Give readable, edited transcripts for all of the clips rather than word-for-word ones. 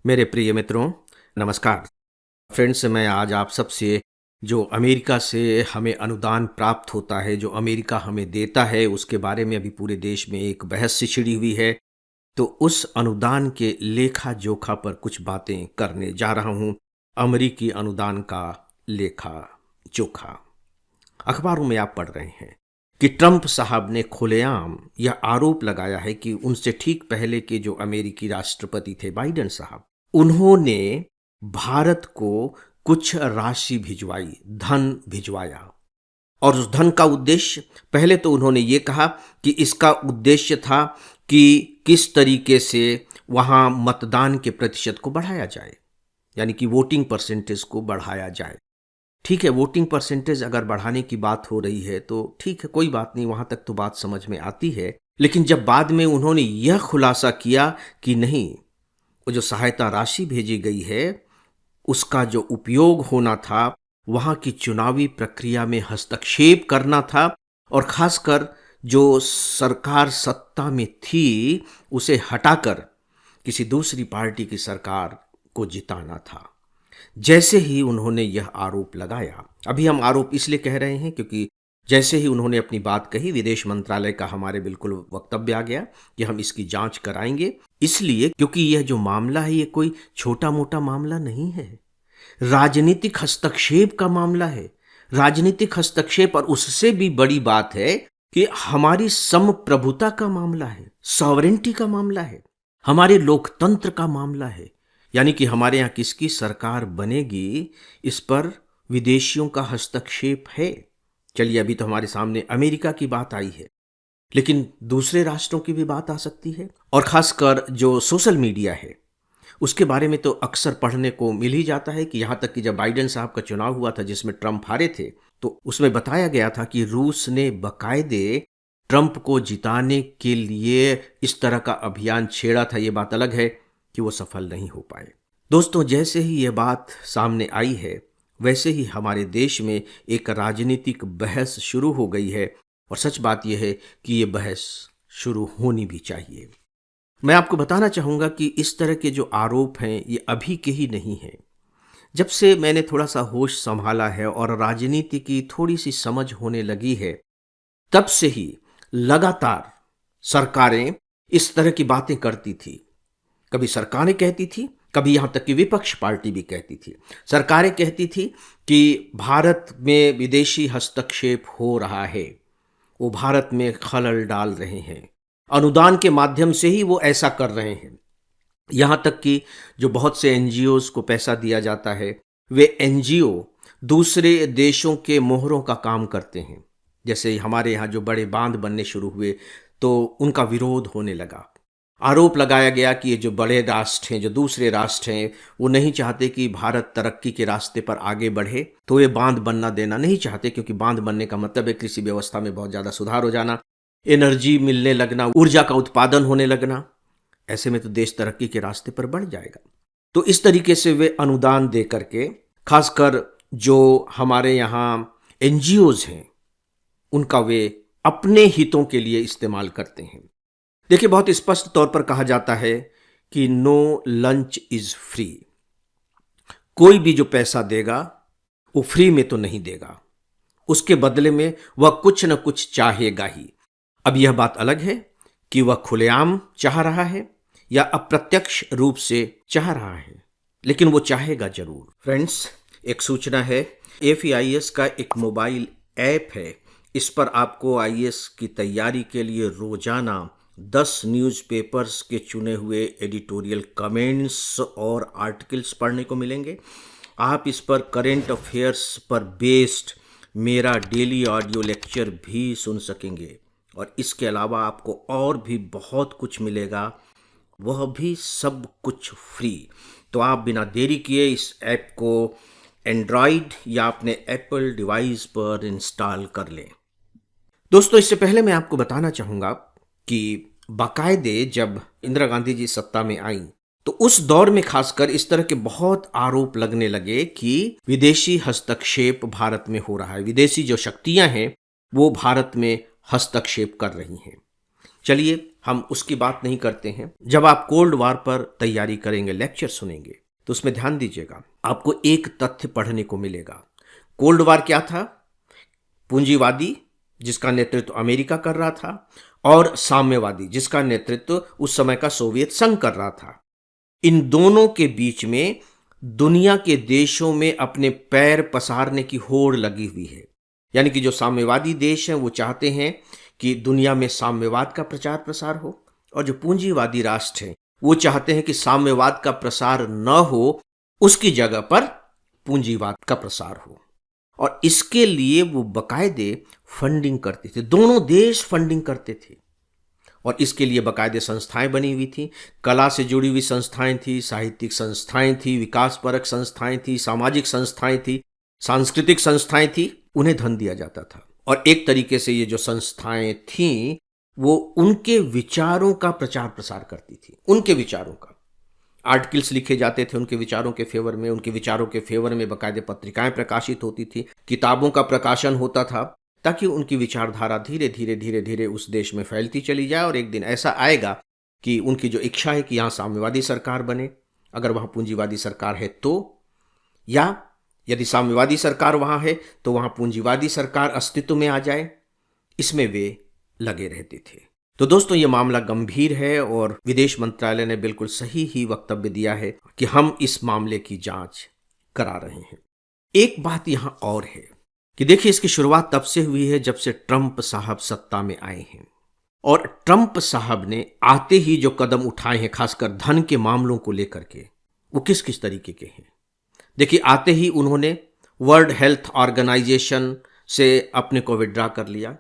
मेरे प्रिय मित्रों, नमस्कार। फ्रेंड्स, मैं आज आप सबसे जो अमेरिका से हमें अनुदान प्राप्त होता है, जो अमेरिका हमें देता है, उसके बारे में अभी पूरे देश में एक बहस सी छिड़ी हुई है। तो उस अनुदान के लेखा-जोखा पर कुछ बातें करने जा रहा हूँ। अमेरिकी अनुदान का लेखा-जोखा। अखबारों में आप पढ़ रहे हैं कि ट्रंप साहब ने खुलेआम यह आरोप लगाया है कि उनसे ठीक पहले के जो अमेरिकी राष्ट्रपति थे बाइडेन साहब, उन्होंने भारत को कुछ राशि भिजवाई, धन भिजवाया। और उस धन का उद्देश्य, पहले तो उन्होंने ये कहा कि इसका उद्देश्य था कि किस तरीके से वहाँ मतदान के प्रतिशत को बढ़ाया जाए, यानी कि वोटिंग परसेंटेज को बढ़ाया जाए। ठीक है, वोटिंग परसेंटेज अगर बढ़ाने की बात हो रही है तो ठीक है, कोई बात नहीं, वहाँ तक तो बात समझ में आती है। लेकिन जब बाद में उन्होंने यह खुलासा किया कि नहीं, वो जो सहायता राशि भेजी गई है उसका जो उपयोग होना था वहाँ की चुनावी प्रक्रिया में हस्तक्षेप करना था, और खासकर जो सरकार सत्ता में थी उसे हटाकर किसी दूसरी पार्टी की सरकार को जिताना था। जैसे ही उन्होंने यह आरोप लगाया, अभी हम आरोप इसलिए कह रहे हैं क्योंकि जैसे ही उन्होंने अपनी बात कही, विदेश मंत्रालय का हमारे बिल्कुल वक्तव्य आ गया कि हम इसकी जांच कराएंगे। इसलिए क्योंकि यह जो मामला है, ये कोई छोटा मोटा मामला नहीं है, राजनीतिक हस्तक्षेप का मामला है। राजनीतिक हस्तक्षेप, और उससे भी बड़ी बात है कि हमारी संप्रभुता का मामला है, सॉवरेंटी का मामला है, हमारे लोकतंत्र का मामला है। यानी कि हमारे यहाँ किसकी सरकार बनेगी, इस पर विदेशियों का हस्तक्षेप है। चलिए, अभी तो हमारे सामने अमेरिका की बात आई है, लेकिन दूसरे राष्ट्रों की भी बात आ सकती है। और खासकर जो सोशल मीडिया है उसके बारे में तो अक्सर पढ़ने को मिल ही जाता है कि यहाँ तक कि जब बाइडेन साहब का चुनाव हुआ था जिसमें ट्रंप हारे थे, तो उसमें बताया गया था कि रूस ने बकायदे ट्रंप को जिताने के लिए इस तरह का अभियान छेड़ा था। ये बात अलग है कि वो सफल नहीं हो पाए। दोस्तों, जैसे ही ये बात सामने आई है वैसे ही हमारे देश में एक राजनीतिक बहस शुरू हो गई है, और सच बात यह है कि ये बहस शुरू होनी भी चाहिए। मैं आपको बताना चाहूँगा कि इस तरह के जो आरोप हैं ये अभी के ही नहीं हैं। जब से मैंने थोड़ा सा होश संभाला है और राजनीति की थोड़ी सी समझ होने लगी है, तब से ही लगातार सरकारें इस तरह की बातें करती थी। कभी सरकारें कहती थी, कभी यहाँ तक कि विपक्ष पार्टी भी कहती थी। सरकारें कहती थी कि भारत में विदेशी हस्तक्षेप हो रहा है, वो भारत में खलल डाल रहे हैं, अनुदान के माध्यम से ही वो ऐसा कर रहे हैं। यहाँ तक कि जो बहुत से एनजीओज को पैसा दिया जाता है, वे एनजीओ दूसरे देशों के मोहरों का काम करते हैं। जैसे हमारे यहाँ जो बड़े बांध बनने शुरू हुए तो उनका विरोध होने लगा। आरोप लगाया गया कि ये जो बड़े राष्ट्र हैं, जो दूसरे राष्ट्र हैं, वो नहीं चाहते कि भारत तरक्की के रास्ते पर आगे बढ़े, तो ये बांध बनना देना नहीं चाहते, क्योंकि बांध बनने का मतलब है कृषि व्यवस्था में बहुत ज़्यादा सुधार हो जाना, एनर्जी मिलने लगना, ऊर्जा का उत्पादन होने लगना। ऐसे में तो देश तरक्की के रास्ते पर बढ़ जाएगा। तो इस तरीके से वे अनुदान दे करके, खासकर जो हमारे यहाँ एनजीओज हैं, उनका वे अपने हितों के लिए इस्तेमाल करते हैं। देखिए, बहुत स्पष्ट तौर पर कहा जाता है कि नो लंच इज फ्री। कोई भी जो पैसा देगा वो फ्री में तो नहीं देगा, उसके बदले में वह कुछ न कुछ चाहेगा ही। अब यह बात अलग है कि वह खुलेआम चाह रहा है या अप्रत्यक्ष रूप से चाह रहा है, लेकिन वो चाहेगा जरूर। फ्रेंड्स, एक सूचना है, FEIS का एक मोबाइल ऐप है। इस पर आपको IAS की तैयारी के लिए रोजाना 10 न्यूज़पेपर्स के चुने हुए एडिटोरियल कमेंट्स और आर्टिकल्स पढ़ने को मिलेंगे। आप इस पर करेंट अफेयर्स पर बेस्ड मेरा डेली ऑडियो लेक्चर भी सुन सकेंगे, और इसके अलावा आपको और भी बहुत कुछ मिलेगा, वह भी सब कुछ फ्री। तो आप बिना देरी किए इस ऐप को एंड्रॉयड या अपने एप्पल डिवाइस पर इंस्टॉल कर लें। दोस्तों, इससे पहले मैं आपको बताना चाहूँगा कि बाकायदे जब इंदिरा गांधी जी सत्ता में आई तो उस दौर में खासकर इस तरह के बहुत आरोप लगने लगे कि विदेशी हस्तक्षेप भारत में हो रहा है, विदेशी जो शक्तियां हैं वो भारत में हस्तक्षेप कर रही हैं। चलिए हम उसकी बात नहीं करते हैं। जब आप कोल्ड वॉर पर तैयारी करेंगे, लेक्चर सुनेंगे, तो उसमें ध्यान दीजिएगा, आपको एक तथ्य पढ़ने को मिलेगा। कोल्ड वॉर क्या था? पूंजीवादी जिसका नेतृत्व अमेरिका कर रहा था, और साम्यवादी जिसका नेतृत्व उस समय का सोवियत संघ कर रहा था। इन दोनों के बीच में दुनिया के देशों में अपने पैर पसारने की होड़ लगी हुई है। यानी कि जो साम्यवादी देश हैं वो चाहते हैं कि दुनिया में साम्यवाद का प्रचार प्रसार हो, और जो पूंजीवादी राष्ट्र हैं वो चाहते हैं कि साम्यवाद का प्रसार न हो, उसकी जगह पर पूंजीवाद का प्रसार हो। और इसके लिए वो बकायदे फंडिंग करते थे, दोनों देश फंडिंग करते थे, और इसके लिए बकायदे संस्थाएं बनी हुई थी। कला से जुड़ी हुई संस्थाएं थी, साहित्यिक संस्थाएं थी, विकासपरक संस्थाएं थी, सामाजिक संस्थाएं थी, सांस्कृतिक संस्थाएं थी। उन्हें धन दिया जाता था, और एक तरीके से ये जो संस्थाएं थीं वो उनके विचारों का प्रचार प्रसार करती थी। उनके विचारों का आर्टिकल्स लिखे जाते थे उनके विचारों के फेवर में, उनके विचारों के फेवर में बकायदे पत्रिकाएं प्रकाशित होती थी, किताबों का प्रकाशन होता था, ताकि उनकी विचारधारा धीरे धीरे धीरे धीरे उस देश में फैलती चली जाए। और एक दिन ऐसा आएगा कि उनकी जो इच्छा है कि यहाँ साम्यवादी सरकार बने, अगर वहाँ पूंजीवादी सरकार है तो, या यदि साम्यवादी सरकार वहाँ है तो वहाँ पूंजीवादी सरकार अस्तित्व में आ जाए, इसमें वे लगे रहते थे। तो दोस्तों, ये मामला गंभीर है और विदेश मंत्रालय ने बिल्कुल सही ही वक्तव्य दिया है कि हम इस मामले की जांच करा रहे हैं। एक बात यहां और है कि देखिए, इसकी शुरुआत तब से हुई है जब से ट्रंप साहब सत्ता में आए हैं, और ट्रंप साहब ने आते ही जो कदम उठाए हैं, खासकर धन के मामलों को लेकर के, वो किस किस तरीके के हैं। देखिए, आते ही उन्होंने वर्ल्ड हेल्थ ऑर्गेनाइजेशन से अपने को विड्रॉ कर लिया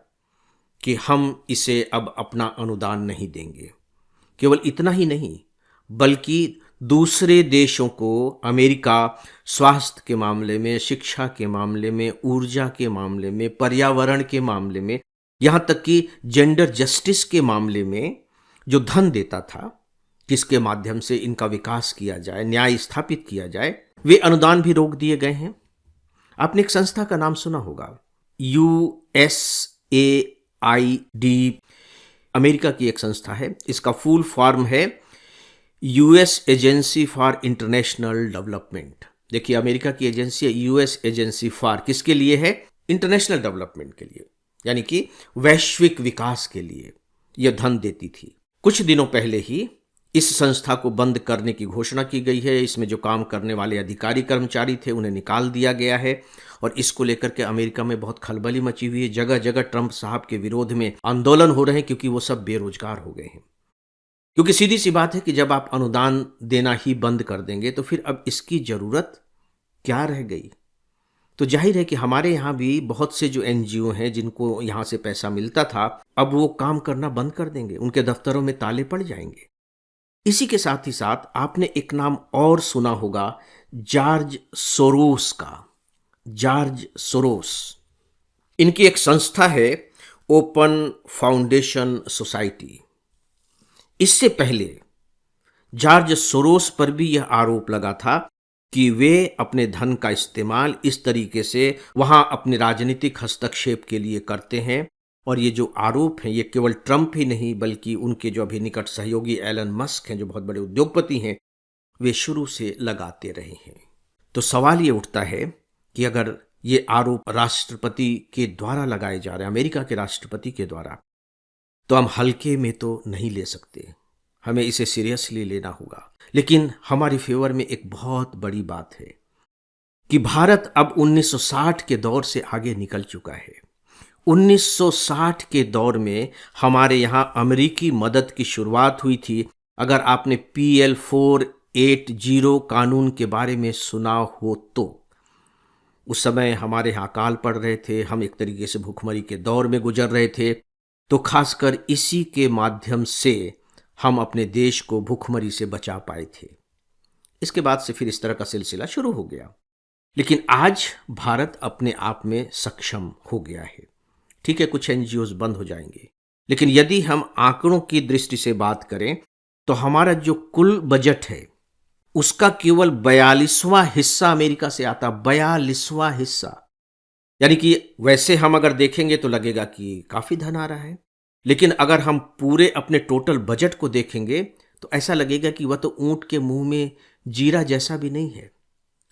कि हम इसे अब अपना अनुदान नहीं देंगे। केवल इतना ही नहीं, बल्कि दूसरे देशों को अमेरिका स्वास्थ्य के मामले में, शिक्षा के मामले में, ऊर्जा के मामले में, पर्यावरण के मामले में, यहाँ तक कि जेंडर जस्टिस के मामले में जो धन देता था, जिसके माध्यम से इनका विकास किया जाए, न्याय स्थापित किया जाए, वे अनुदान भी रोक दिए गए हैं। आपने एक संस्था का नाम सुना होगा, USAID, अमेरिका की एक संस्था है। इसका फुल फॉर्म है US agency for international development. देखिए, अमेरिका की एजेंसी है, यूएस एजेंसी फॉर किसके लिए है? इंटरनेशनल डेवलपमेंट के लिए, यानी कि वैश्विक विकास के लिए यह धन देती थी। कुछ दिनों पहले ही इस संस्था को बंद करने की घोषणा की गई है। इसमें जो काम करने वाले अधिकारी कर्मचारी थे उन्हें निकाल दिया गया है, और इसको लेकर के अमेरिका में बहुत खलबली मची हुई है। जगह जगह ट्रंप साहब के विरोध में आंदोलन हो रहे हैं, क्योंकि वो सब बेरोजगार हो गए हैं। क्योंकि सीधी सी बात है कि जब आप अनुदान देना ही बंद कर देंगे तो फिर अब इसकी जरूरत क्या रह गई। तो जाहिर है कि हमारे यहाँ भी बहुत से जो NGO हैं जिनको यहाँ से पैसा मिलता था, अब वो काम करना बंद कर देंगे, उनके दफ्तरों में ताले पड़ जाएंगे। इसी के साथ ही साथ आपने एक नाम और सुना होगा, जॉर्ज सोरोस का। जॉर्ज सोरोस, इनकी एक संस्था है ओपन फाउंडेशन सोसाइटी। इससे पहले जॉर्ज सोरोस पर भी यह आरोप लगा था कि वे अपने धन का इस्तेमाल इस तरीके से वहां अपने राजनीतिक हस्तक्षेप के लिए करते हैं। और ये जो आरोप हैं, ये केवल ट्रंप ही नहीं, बल्कि उनके जो अभी निकट सहयोगी एलन मस्क हैं, जो बहुत बड़े उद्योगपति हैं, वे शुरू से लगाते रहे हैं। तो सवाल ये उठता है कि अगर ये आरोप राष्ट्रपति के द्वारा लगाए जा रहे हैं, अमेरिका के राष्ट्रपति के द्वारा, तो हम हल्के में तो नहीं ले सकते, हमें इसे सीरियसली लेना होगा। लेकिन हमारी फेवर में एक बहुत बड़ी बात है कि भारत अब 1960 के दौर से आगे निकल चुका है। 1960 के दौर में हमारे यहाँ अमेरिकी मदद की शुरुआत हुई थी। अगर आपने PL 480 कानून के बारे में सुना हो तो उस समय हमारे यहाँ अकाल पड़ रहे थे, हम एक तरीके से भूखमरी के दौर में गुजर रहे थे। तो खासकर इसी के माध्यम से हम अपने देश को भूखमरी से बचा पाए थे। इसके बाद से फिर इस तरह का सिलसिला शुरू हो गया। लेकिन आज भारत अपने आप में सक्षम हो गया है। ठीक है, कुछ NGOs बंद हो जाएंगे, लेकिन यदि हम आंकड़ों की दृष्टि से बात करें तो हमारा जो कुल बजट है उसका केवल 42वां हिस्सा अमेरिका से आता। 42वां हिस्सा, यानी कि वैसे हम अगर देखेंगे तो लगेगा कि काफी धन आ रहा है, लेकिन अगर हम पूरे अपने टोटल बजट को देखेंगे तो ऐसा लगेगा कि वह तो ऊंट के मुंह में जीरा जैसा भी नहीं है।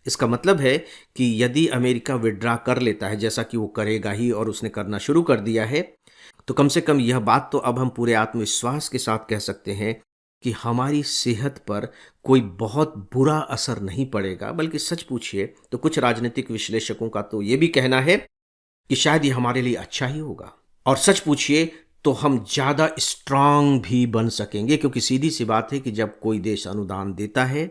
इसका मतलब है कि यदि अमेरिका विड्रा कर लेता है, जैसा कि वो करेगा ही और उसने करना शुरू कर दिया है, तो कम से कम यह बात तो अब हम पूरे आत्मविश्वास के साथ कह सकते हैं कि हमारी सेहत पर कोई बहुत बुरा असर नहीं पड़ेगा। बल्कि सच पूछिए तो कुछ राजनीतिक विश्लेषकों का तो ये भी कहना है कि शायद ये हमारे लिए अच्छा ही होगा। और सच पूछिए तो हम ज़्यादा स्ट्रांग भी बन सकेंगे, क्योंकि सीधी सी बात है कि जब कोई देश अनुदान देता है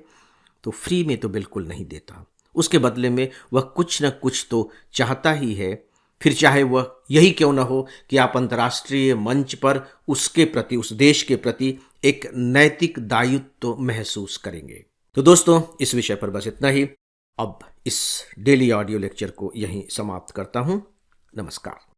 तो फ्री में तो बिल्कुल नहीं देता। उसके बदले में वह कुछ न कुछ तो चाहता ही है, फिर चाहे वह यही क्यों न हो कि आप अंतर्राष्ट्रीय मंच पर उसके प्रति, उस देश के प्रति एक नैतिक दायित्व तो महसूस करेंगे। तो दोस्तों, इस विषय पर बस इतना ही। अब इस डेली ऑडियो लेक्चर को यहीं समाप्त करता हूं। नमस्कार।